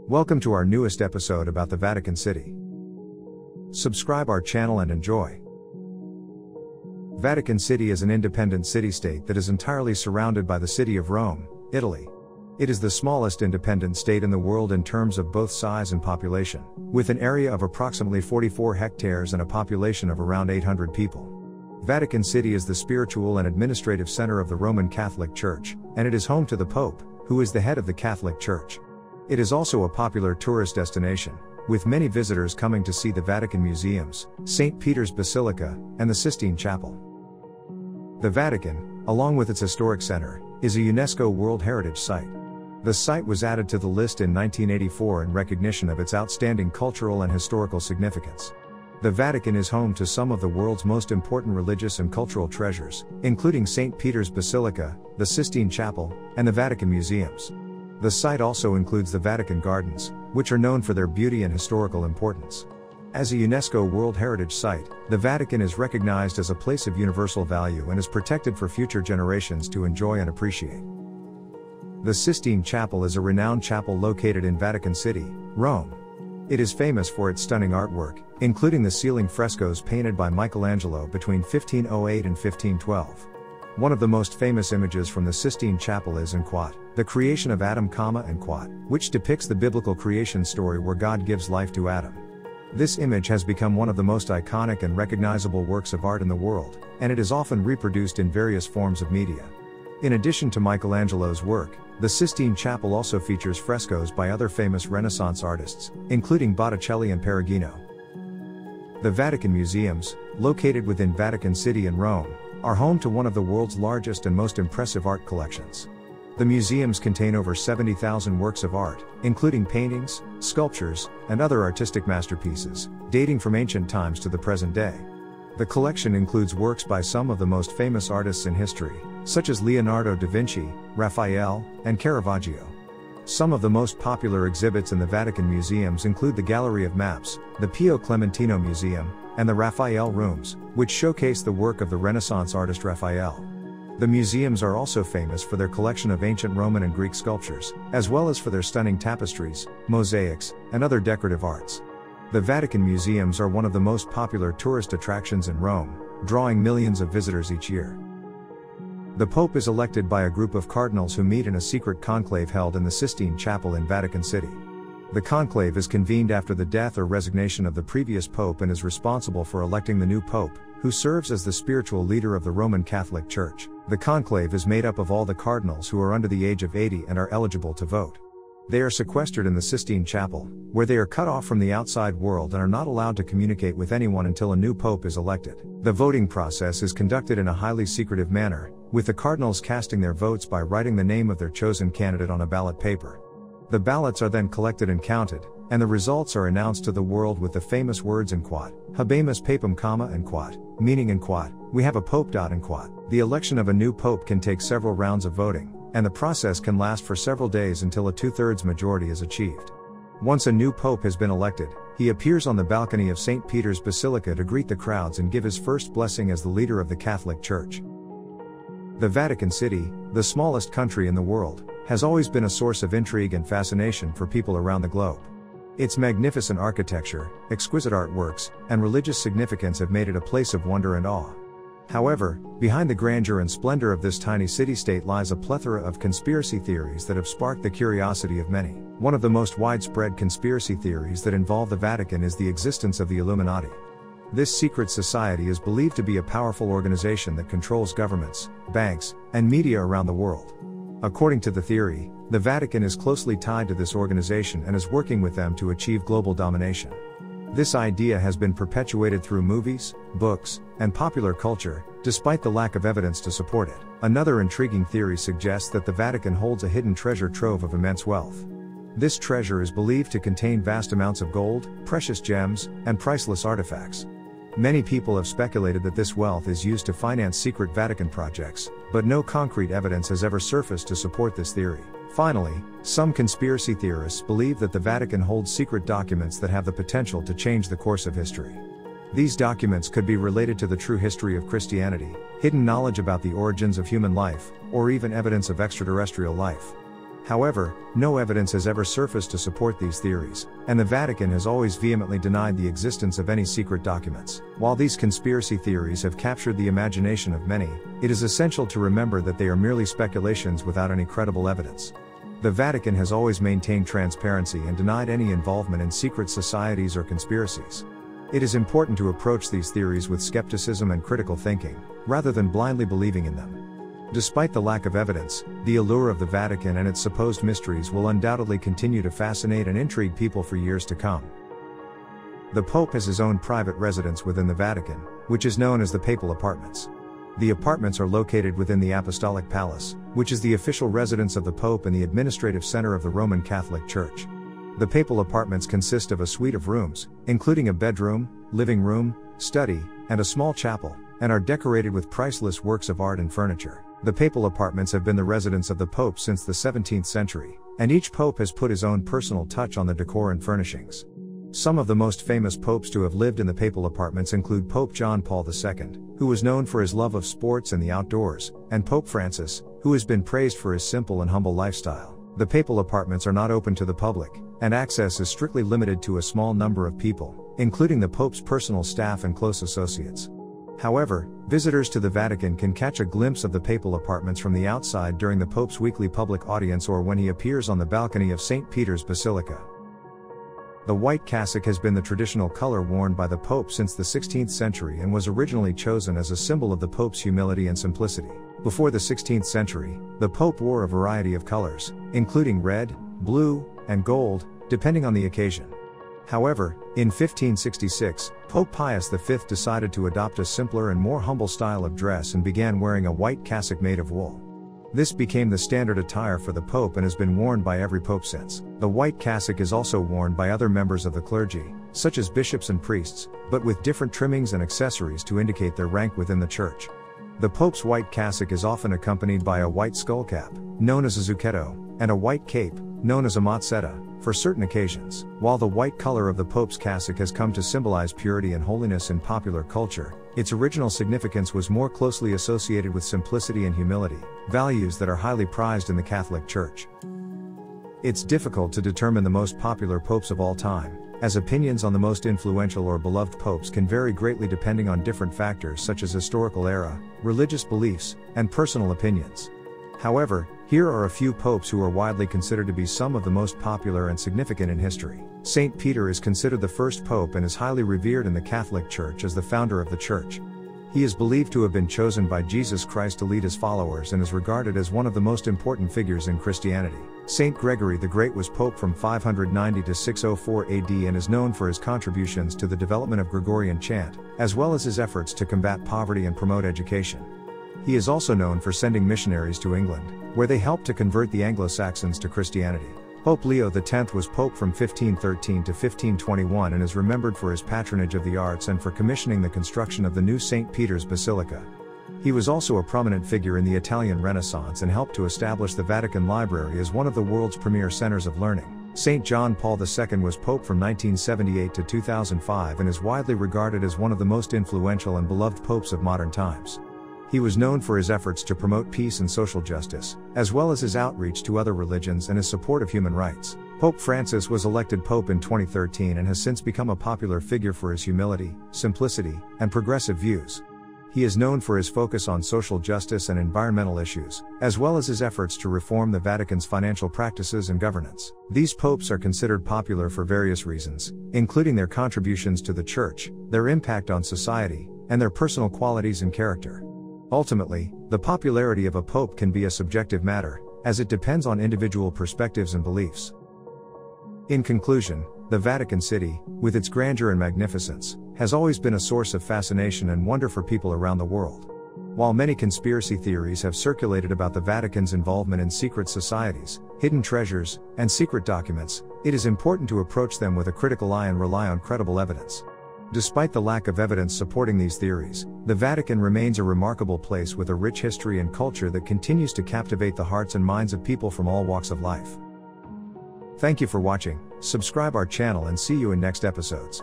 Welcome to our newest episode about the Vatican City. Subscribe our channel and enjoy. Vatican City is an independent city-state that is entirely surrounded by the city of Rome, Italy. It is the smallest independent state in the world in terms of both size and population, with an area of approximately 44 hectares and a population of around 800 people. Vatican City is the spiritual and administrative center of the Roman Catholic Church, and it is home to the Pope, who is the head of the Catholic Church. It is also a popular tourist destination, with many visitors coming to see the Vatican Museums, St. Peter's Basilica, and the Sistine Chapel. The Vatican, along with its historic center, is a UNESCO World Heritage Site. The site was added to the list in 1984 in recognition of its outstanding cultural and historical significance. The Vatican is home to some of the world's most important religious and cultural treasures, including St. Peter's Basilica, the Sistine Chapel, and the Vatican Museums. The site also includes the Vatican Gardens, which are known for their beauty and historical importance. As a UNESCO World Heritage Site, the Vatican is recognized as a place of universal value and is protected for future generations to enjoy and appreciate. The Sistine Chapel is a renowned chapel located in Vatican City, Rome. It is famous for its stunning artwork, including the ceiling frescoes painted by Michelangelo between 1508 and 1512. One of the most famous images from the Sistine Chapel is the creation of Adam, and which depicts the biblical creation story where God gives life to Adam. This image has become one of the most iconic and recognizable works of art in the world, and it is often reproduced in various forms of media. In addition to Michelangelo's work, the Sistine Chapel also features frescoes by other famous Renaissance artists, including Botticelli and Perugino. The Vatican Museums, located within Vatican City in Rome, are home to one of the world's largest and most impressive art collections. The museums contain over 70,000 works of art, including paintings, sculptures, and other artistic masterpieces, dating from ancient times to the present day. The collection includes works by some of the most famous artists in history, such as Leonardo da Vinci, Raphael, and Caravaggio. Some of the most popular exhibits in the Vatican Museums include the Gallery of Maps, the Pio Clementino Museum, and the Raphael Rooms, which showcase the work of the Renaissance artist Raphael. The museums are also famous for their collection of ancient Roman and Greek sculptures, as well as for their stunning tapestries, mosaics, and other decorative arts. The Vatican Museums are one of the most popular tourist attractions in Rome, drawing millions of visitors each year. The Pope is elected by a group of cardinals who meet in a secret conclave held in the Sistine Chapel in Vatican City. The conclave is convened after the death or resignation of the previous pope and is responsible for electing the new pope, who serves as the spiritual leader of the Roman Catholic Church. The conclave is made up of all the cardinals who are under the age of 80 and are eligible to vote. They are sequestered in the Sistine Chapel, where they are cut off from the outside world and are not allowed to communicate with anyone until a new pope is elected. The voting process is conducted in a highly secretive manner, with the cardinals casting their votes by writing the name of their chosen candidate on a ballot paper. The ballots are then collected and counted, and the results are announced to the world with the famous words Habemus Papam, and meaning we have a pope. The election of a new pope can take several rounds of voting, and the process can last for several days until a 2/3 majority is achieved. Once a new pope has been elected, he appears on the balcony of St. Peter's Basilica to greet the crowds and give his first blessing as the leader of the Catholic Church. The Vatican City, the smallest country in the world, has always been a source of intrigue and fascination for people around the globe. Its magnificent architecture, exquisite artworks, and religious significance have made it a place of wonder and awe. However, behind the grandeur and splendor of this tiny city-state lies a plethora of conspiracy theories that have sparked the curiosity of many. One of the most widespread conspiracy theories that involve the Vatican is the existence of the Illuminati. This secret society is believed to be a powerful organization that controls governments, banks, and media around the world. According to the theory, the Vatican is closely tied to this organization and is working with them to achieve global domination. This idea has been perpetuated through movies, books, and popular culture, despite the lack of evidence to support it. Another intriguing theory suggests that the Vatican holds a hidden treasure trove of immense wealth. This treasure is believed to contain vast amounts of gold, precious gems, and priceless artifacts. Many people have speculated that this wealth is used to finance secret Vatican projects, but no concrete evidence has ever surfaced to support this theory. Finally, some conspiracy theorists believe that the Vatican holds secret documents that have the potential to change the course of history. These documents could be related to the true history of Christianity, hidden knowledge about the origins of human life, or even evidence of extraterrestrial life. However, no evidence has ever surfaced to support these theories, and the Vatican has always vehemently denied the existence of any secret documents. While these conspiracy theories have captured the imagination of many, it is essential to remember that they are merely speculations without any credible evidence. The Vatican has always maintained transparency and denied any involvement in secret societies or conspiracies. It is important to approach these theories with skepticism and critical thinking, rather than blindly believing in them. Despite the lack of evidence, the allure of the Vatican and its supposed mysteries will undoubtedly continue to fascinate and intrigue people for years to come. The Pope has his own private residence within the Vatican, which is known as the Papal Apartments. The apartments are located within the Apostolic Palace, which is the official residence of the Pope and the administrative center of the Roman Catholic Church. The Papal Apartments consist of a suite of rooms, including a bedroom, living room, study, and a small chapel, and are decorated with priceless works of art and furniture. The Papal Apartments have been the residence of the Pope since the 17th century, and each Pope has put his own personal touch on the decor and furnishings. Some of the most famous popes to have lived in the Papal Apartments include Pope John Paul II, who was known for his love of sports and the outdoors, and Pope Francis, who has been praised for his simple and humble lifestyle. The Papal Apartments are not open to the public, and access is strictly limited to a small number of people, including the Pope's personal staff and close associates. However, visitors to the Vatican can catch a glimpse of the Papal Apartments from the outside during the Pope's weekly public audience or when he appears on the balcony of St. Peter's Basilica. The white cassock has been the traditional color worn by the Pope since the 16th century and was originally chosen as a symbol of the Pope's humility and simplicity. Before the 16th century, the Pope wore a variety of colors, including red, blue, and gold, depending on the occasion. However, in 1566, Pope Pius V decided to adopt a simpler and more humble style of dress and began wearing a white cassock made of wool. This became the standard attire for the Pope and has been worn by every Pope since. The white cassock is also worn by other members of the clergy, such as bishops and priests, but with different trimmings and accessories to indicate their rank within the Church. The Pope's white cassock is often accompanied by a white skullcap, known as a zucchetto, and a white cape, known as a mozzetta, for certain occasions. While the white color of the Pope's cassock has come to symbolize purity and holiness in popular culture, its original significance was more closely associated with simplicity and humility, values that are highly prized in the Catholic Church. It's difficult to determine the most popular popes of all time, as opinions on the most influential or beloved popes can vary greatly depending on different factors such as historical era, religious beliefs, and personal opinions. However, here are a few popes who are widely considered to be some of the most popular and significant in history. Saint Peter is considered the first pope and is highly revered in the Catholic Church as the founder of the Church. He is believed to have been chosen by Jesus Christ to lead his followers and is regarded as one of the most important figures in Christianity. Saint Gregory the Great was pope from 590 to 604 AD and is known for his contributions to the development of Gregorian chant, as well as his efforts to combat poverty and promote education. He is also known for sending missionaries to England, where they helped to convert the Anglo-Saxons to Christianity. Pope Leo X was pope from 1513 to 1521 and is remembered for his patronage of the arts and for commissioning the construction of the new St. Peter's Basilica. He was also a prominent figure in the Italian Renaissance and helped to establish the Vatican Library as one of the world's premier centers of learning. St. John Paul II was pope from 1978 to 2005 and is widely regarded as one of the most influential and beloved popes of modern times. He was known for his efforts to promote peace and social justice, as well as his outreach to other religions and his support of human rights. Pope Francis was elected pope in 2013 and has since become a popular figure for his humility, simplicity, and progressive views. He is known for his focus on social justice and environmental issues, as well as his efforts to reform the Vatican's financial practices and governance. These popes are considered popular for various reasons, including their contributions to the Church, their impact on society, and their personal qualities and character. Ultimately, the popularity of a pope can be a subjective matter, as it depends on individual perspectives and beliefs. In conclusion, the Vatican City, with its grandeur and magnificence, has always been a source of fascination and wonder for people around the world. While many conspiracy theories have circulated about the Vatican's involvement in secret societies, hidden treasures, and secret documents, it is important to approach them with a critical eye and rely on credible evidence. Despite the lack of evidence supporting these theories, the Vatican remains a remarkable place with a rich history and culture that continues to captivate the hearts and minds of people from all walks of life. Thank you for watching, subscribe our channel and see you in next episodes.